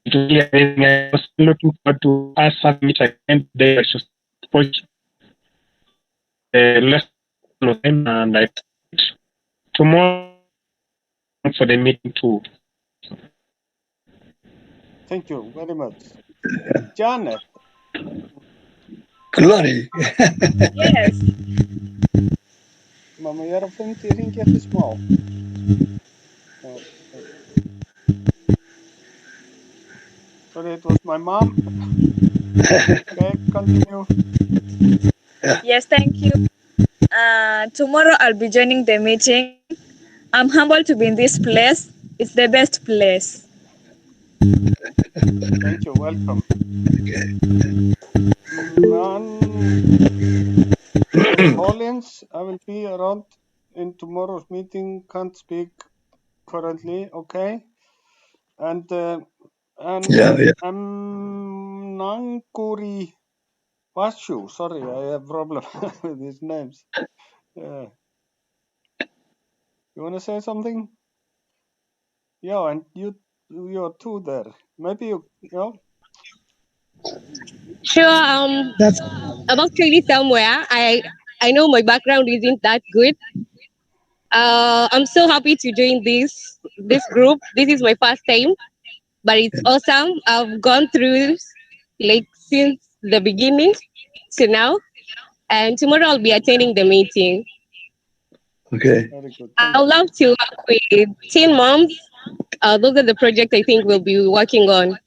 It was really amazing. I was looking forward to us having it again today. I should push the lesson of them, and I tomorrow for the meeting too. Thank you very much. Janet. Glory. Yes. Mamma, ég að fundi hringi eftir smá. Sorry, it was my mom. Okay, continue. Yes, thank you. Tomorrow I'll be joining the meeting. I'm humbled to be in this place. It's the best place. Thank you. Welcome. Collins, I will be around in tomorrow's meeting. Can't speak currently. Okay. And Yeah. Nanguri Vashu. Sorry, I have problem with these names. You want to say something? Yeah, and you're two there. Maybe you know. Sure. that's I'm actually somewhere. I know my background isn't that good. I'm so happy to join this group. This is my first time, but it's awesome. I've gone through like since the beginning to now, and tomorrow I'll be attending the meeting. Okay. Very good. I would love to work with teen moms. Those are the projects I think we'll be working on.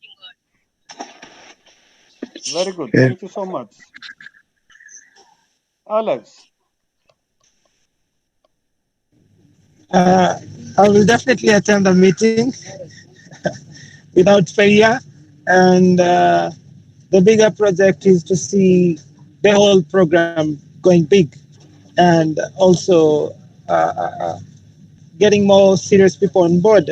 Very good. Okay. Thank you so much. Alex. I will definitely attend the meeting without failure. And the bigger project is to see the whole program going big, and also getting more serious people on board,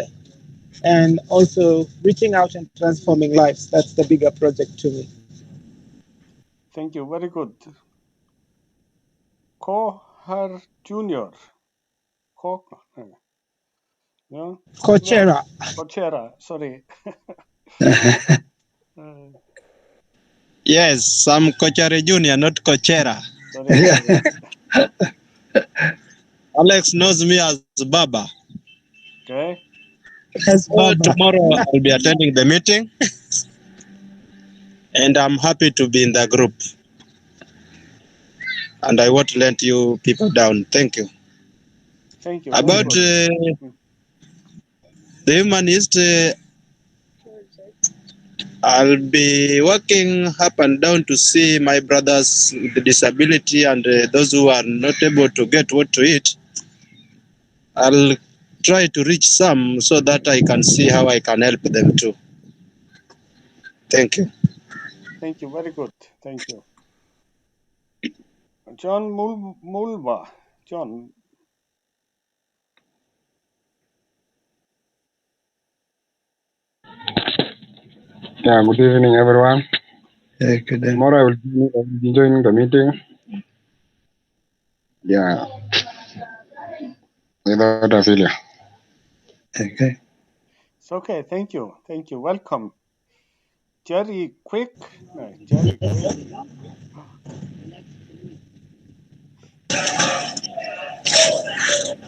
and also reaching out and transforming lives. That's the bigger project to me. Thank you. Very good. Kohar Jr. Yeah. Coachera. Coachera. Sorry. Yes, I'm Kochare Junior, not Cochera. Sorry. Alex knows me as Baba. Okay. Yes, So Baba. tomorrow I'll be attending the meeting, and I'm happy to be in the group. And I won't let you people down. Thank you. Thank you. About the humanist, I'll be working up and down to see my brothers with disability and those who are not able to get what to eat. I'll try to reach some so that I can see how I can help them too. Thank you. Thank you. Very good. Thank you. John Mulva. John. Yeah, good evening, everyone. Good evening. Tomorrow I will be joining the meeting. Yeah. Without a failure. Okay. It's okay. Thank you. Thank you. Welcome. Jerry Quick. No, Jerry Quick.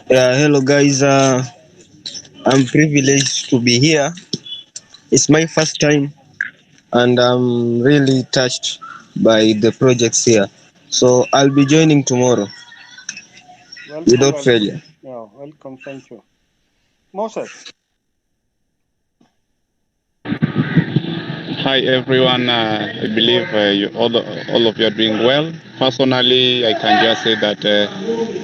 Yeah, hello guys. I'm privileged to be here. It's my first time, and I'm really touched by the projects here. So I'll be joining tomorrow without failure. Yeah, welcome. Thank you. Moses. Hi everyone. I believe all of you are doing well. Personally, I can just say that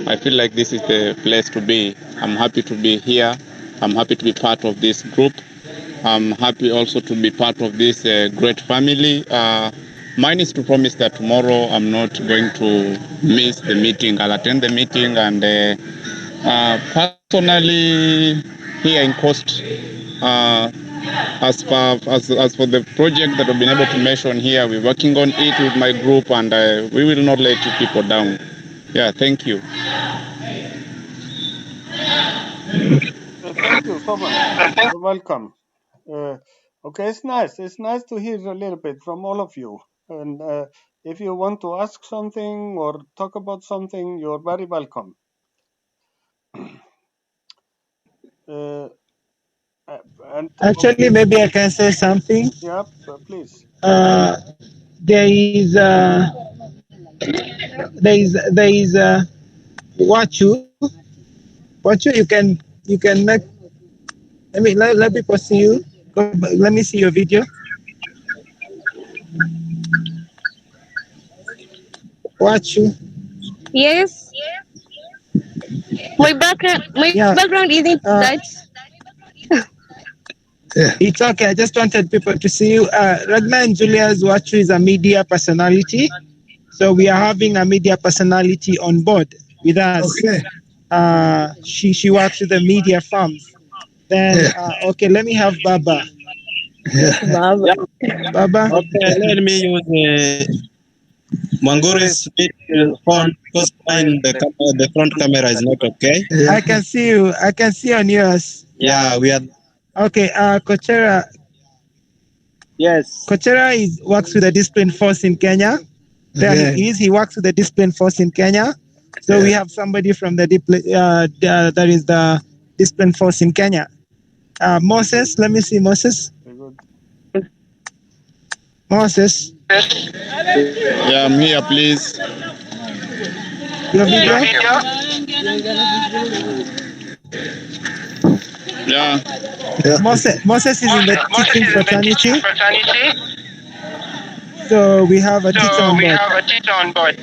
I feel like this is the place to be. I'm happy to be here. I'm happy to be part of this group. I'm happy also to be part of this great family. Mine is to promise that tomorrow I'm not going to miss the meeting. I'll attend the meeting, and personally here in Coast, as for the project that I've been able to mention here, we're working on it with my group, and we will not let you people down. Yeah, thank you. Thank you so much. You're welcome. Okay, it's nice. It's nice to hear a little bit from all of you. And if you want to ask something or talk about something, you're very welcome. Actually, maybe I can say something. Yeah, please. There is Wachu. Wachu, you can make. Let people see you. Let me see your video. Wachu. Yes. My background isn't that. It's okay. I just wanted people to see you. Ragna and Julia's Wachu is a media personality. So we are having a media personality on board with us. Okay. She works with the media firms. Then okay, let me have Baba. Baba. Baba. Okay, let me use Manguri's phone because mine the front camera is not okay. I can see you. I can see on yours. Yeah, we are. Okay, Coachera. Yes. Coachera works with the discipline force in Kenya. There he is. He works with the discipline force in Kenya. So we have somebody from the that is the discipline force in Kenya. Moses, let me see Moses. Moses. Yeah, I'm here, please. Your video? Yeah. Moses is in the teaching fraternity. So we have a teacher So on we board. have a teacher on board.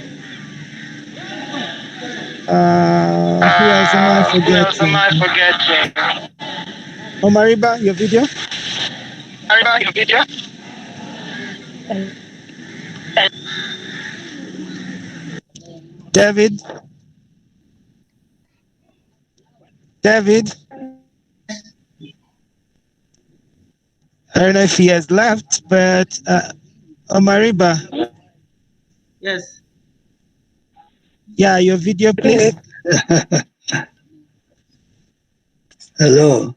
Who else am I Who else am I forgetting? forgetting? Omariba, your video? Ariba, your video? David? David? I don't know if he has left, but Omariba, Yes. yeah, your video, please. Hello.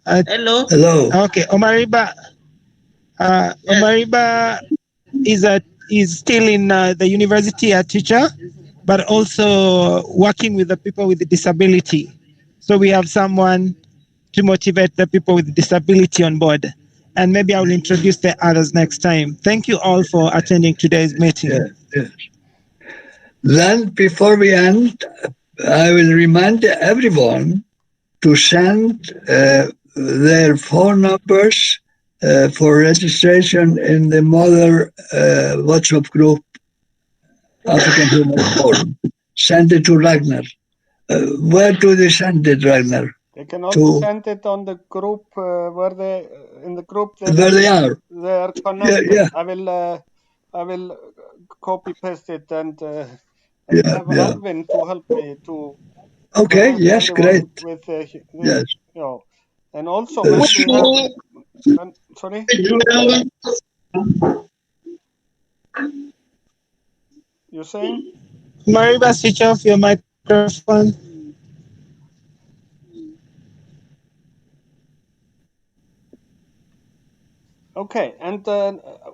Hello. Hello. Okay, Omariba. Omariba is still in the university, a teacher, but also working with the people with disability. So we have someone to motivate the people with disability on board. And maybe I will introduce the others next time. Thank you all for attending today's meeting. Yes, yes. Then, before we end, I will remind everyone to send their phone numbers for registration in the mother WhatsApp group, African Human Forum. Send it to Ragnar. Where do they send it, Ragnar? They can also To send it on the group where they in the group where they are. They are connected. Yeah. I will copy paste it and Yeah, have yeah. Alvin to help me to Okay, connect yes, great. everyone with the Yes. you know. And also when we have sorry. You saying? Mariba, switch off your microphone. Okay, and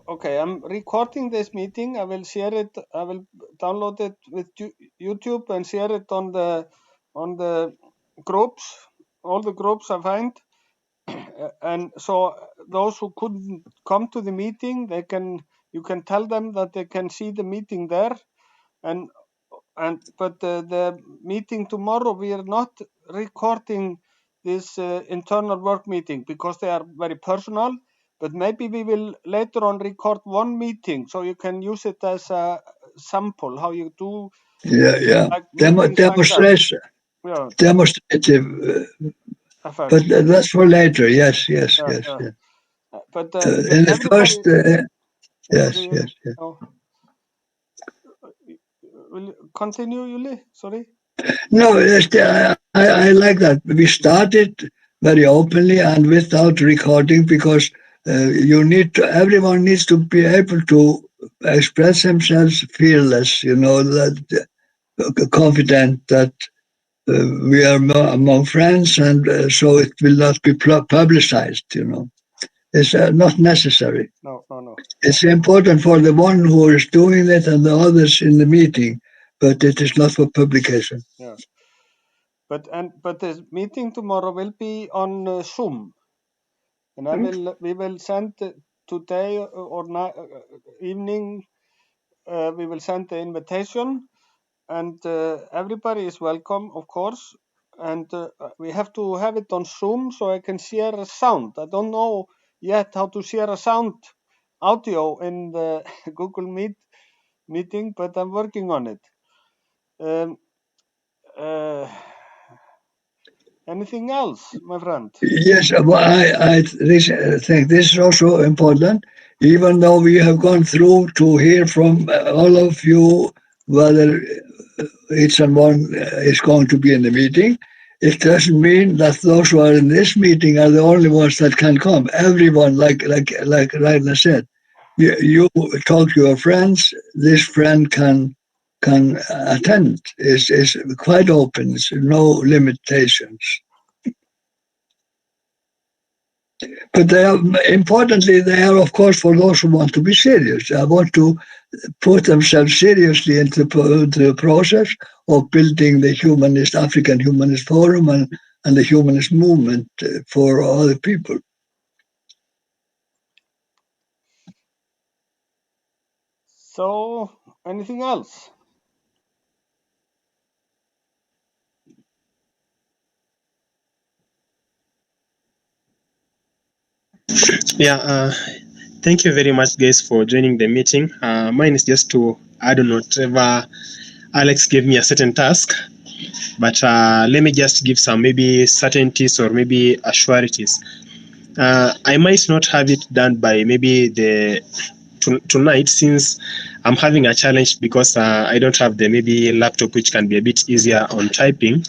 okay, I'm recording this meeting. I will share it. I will download it with YouTube and share it on the groups, all the groups I find. And so those who couldn't come to the meeting, you can tell them that they can see the meeting there. But the meeting tomorrow, we are not recording this internal work meeting because they are very personal. But maybe we will later on record one meeting so you can use it as a sample how you do. Yeah. Like demonstration. Yeah. Demonstrative. But that's for later. Yes. But In the first, yes. Oh. Will you continue, Yuli? Sorry. No, I like that. We started very openly and without recording because everyone needs to be able to express themselves fearless, that confident that we are among friends, and so it will not be publicized, It's not necessary. No. It's important for the one who is doing it and the others in the meeting, but it is not for publication. Yeah. But the meeting tomorrow will be on Zoom, and we will send today or evening. We will send the invitation, and everybody is welcome, of course. And we have to have it on Zoom so I can share a sound. I don't know yet how to share a sound audio in the Google Meet meeting, but I'm working on it. Anything else, my friend? Yes, I think this is also important. Even though we have gone through to hear from all of you whether each and one is going to be in the meeting, it doesn't mean that those who are in this meeting are the only ones that can come. Everyone, like Rainer said, you talk to your friends. This friend can attend. Is quite open. There's no limitations. But importantly, they are, of course, for those who want to be serious. I want to put themselves seriously into the process of building the African Humanist Forum and the humanist movement for other people. So, anything else? Yeah, Thank you very much, guys, for joining the meeting. Mine is just to add on whatever Alex gave me a certain task, but let me just give some maybe certainties or maybe assurities. I might not have it done by maybe tonight, since I'm having a challenge because I don't have the maybe laptop which can be a bit easier on typing.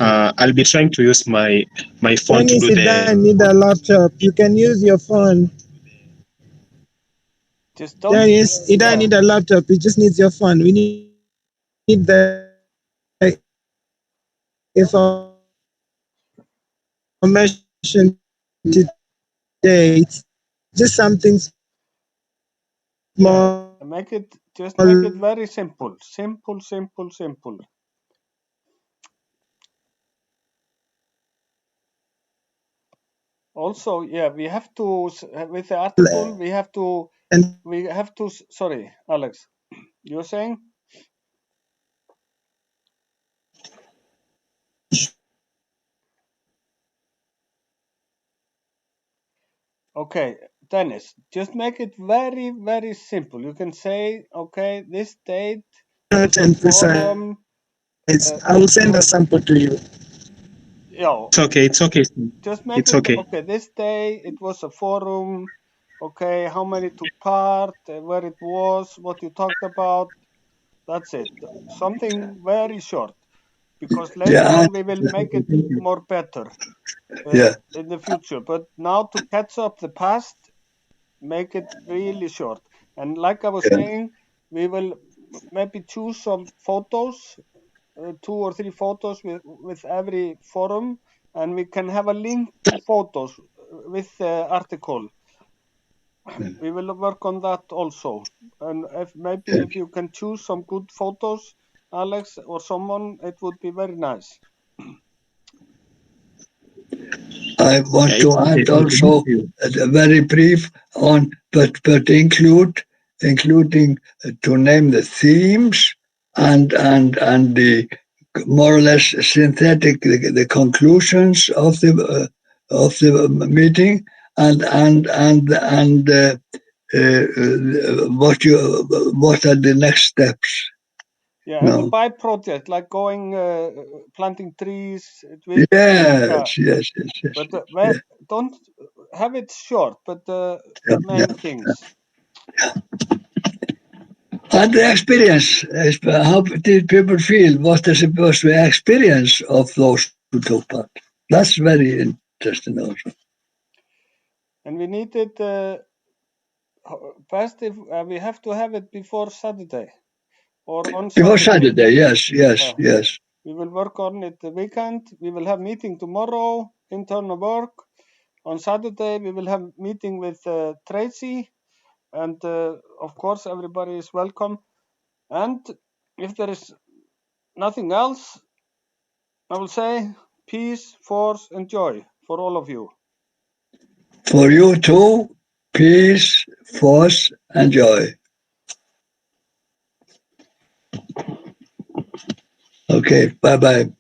I'll be trying to use my phone to Dennis, do you the. don't need a laptop. You can use your phone. Just don't. Dennis, you don't need a laptop. It just needs your phone. We need the information today. It's just something small. Just make it very simple. Simple. Also, yeah, we have to, with the article, we have to, sorry, Alex, you were saying? Okay, Dennis, just make it very, very simple. You can say, okay, this date, and precise. I will send a sample to you. Yeah. It's okay. Just make it okay. This day it was a forum. Okay, how many took part, where it was, what you talked about. That's it. Something very short, because later on we will make it more better in the future. But now to catch up the past, make it really short. And like I was saying, we will maybe choose some photos, 2 or 3 photos with every forum, and we can have a link to photos with the article. We will work on that also. And if you can choose some good photos, Alex or someone, it would be very nice. I want to add also a very brief on, but including to name the themes and the more or less synthetic the conclusions of the meeting and what are the next steps. Yeah, have a by project, like going planting trees. Yes. But don't have it short, but main things. And the experience, how did people feel? What is the experience of those who took part? That's very interesting also. And we need it best if we have to have it before Saturday or on Saturday. Before Saturday, yes. We will work on it the weekend. We will have meeting tomorrow, internal work. On Saturday, we will have meeting with Tracy. And of course, everybody is welcome. And if there is nothing else, I will say peace, force, and joy for all of you. For you too, peace, force, and joy. Okay, bye-bye.